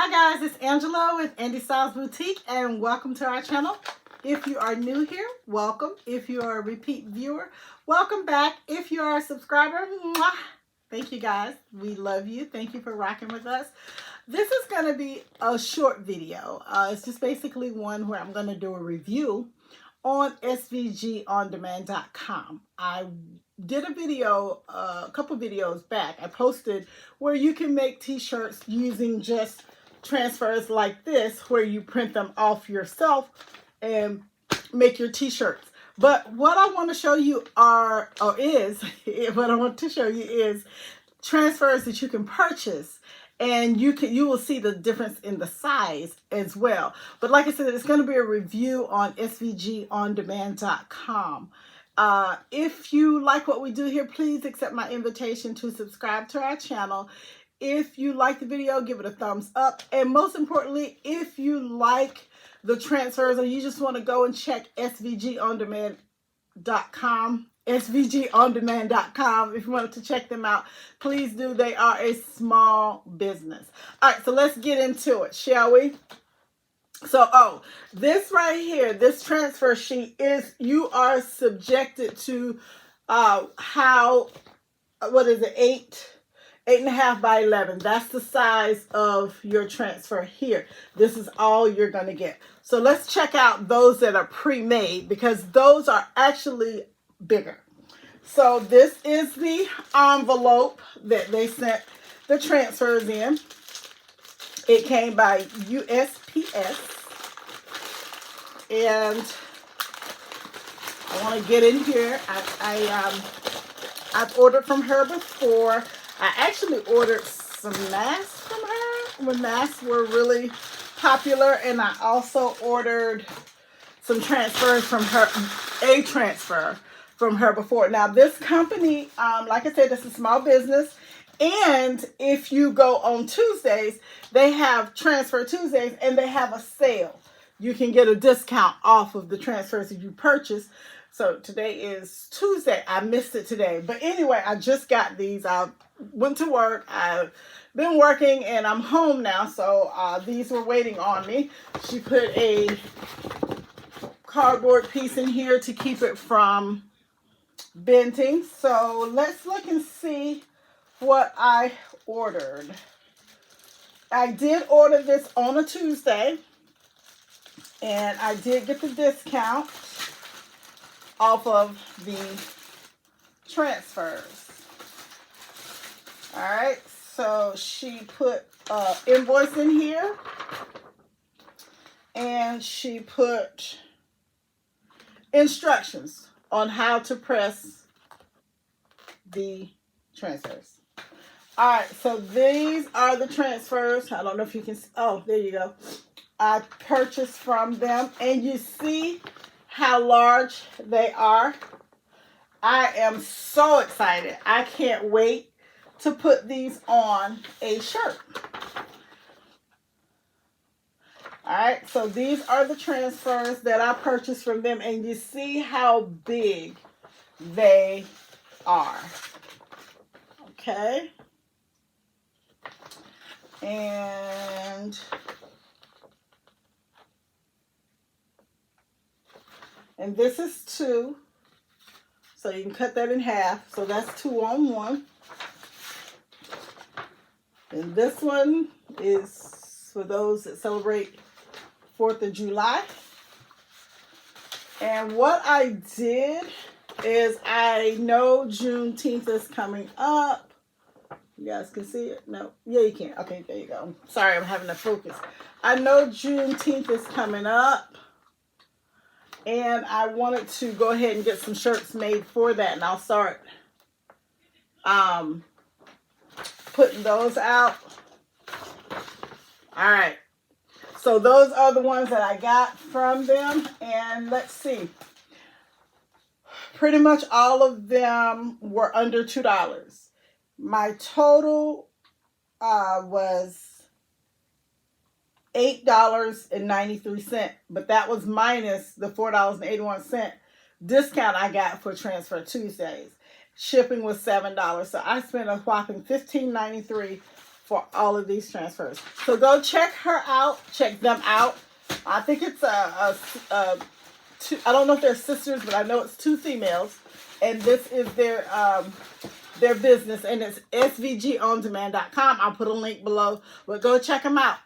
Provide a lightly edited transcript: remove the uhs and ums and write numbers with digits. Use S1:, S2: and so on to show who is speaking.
S1: Hi guys, it's Angela with Andy Styles Boutique and welcome to our channel. If you are new here, welcome. If you are a repeat viewer, welcome back. If you are a subscriber, mwah, thank you guys. We love you. Thank you for rocking with us. This is going to be a short video. It's just basically one where I'm going to do a review on svgondemand.com. I did a video a couple videos back. I posted where you can make t-shirts using just transfers like this, where you print them off yourself and make your t-shirts. But what I want to show you is transfers that you can purchase, and you will see the difference in the size as well. But like I said, it's going to be a review on svgondemand.com. If you like what we do here, please accept my invitation to subscribe to our channel. If you like the video, give it a thumbs up. And most importantly, if you like the transfers or you just want to go and check svgondemand.com, svgondemand.com, if you wanted to check them out, please do. They are a small business. All right, so let's get into it, shall we? So, this right here, this transfer sheet you are subjected to what is it, 8.5 by 11. That's the size of your transfer here. This is all you're going to get. So let's check out those that are pre-made, because those are actually bigger. So this is the envelope that they sent the transfers in. It came by USPS. And I want to get in here. I've ordered from her before. I actually ordered some masks from her when masks were really popular, and I also ordered some transfers from her, a transfer from her before. Now this company, like I said, it's a small business, and if you go on Tuesdays, they have Transfer Tuesdays, and they have a sale. You can get a discount off of the transfers that you purchase. So today is Tuesday. I missed it today. But anyway, I just got these. I went to work. I've been working and I'm home now. So these were waiting on me. She put a cardboard piece in here to keep it from bending. So let's look and see what I ordered. I did order this on a Tuesday, and I did get the discount off of the transfers. All right, so she put invoice in here, and she put instructions on how to press the transfers. All right, so these are the transfers. I don't know if you can, oh, there you go. I purchased from them, and you see how large they are. I am so excited. I can't wait to put these on a shirt. All right, so these are the transfers that I purchased from them, and you see how big they are. Okay. And this is 2. So you can cut that in half. So that's 2 on 1. And this one is for those that celebrate 4th of July. And what I did is, I know Juneteenth is coming up. You guys can see it? No? Yeah, you can. Okay, there you go. Sorry, I'm having to focus. I know Juneteenth is coming up, and I wanted to go ahead and get some shirts made for that, and I'll start putting those out. All right. So those are the ones that I got from them, and let's see. Pretty much all of them were under $2. My total was $8.93, but that was minus the $4.81 discount I got for Transfer Tuesdays. Shipping was $7, so I spent a whopping $15.93 for all of these transfers. So go check her out. Check them out. I think it's two, I don't know if they're sisters, but I know it's two females. And this is their business, and it's svgondemand.com. I'll put a link below, but go check them out.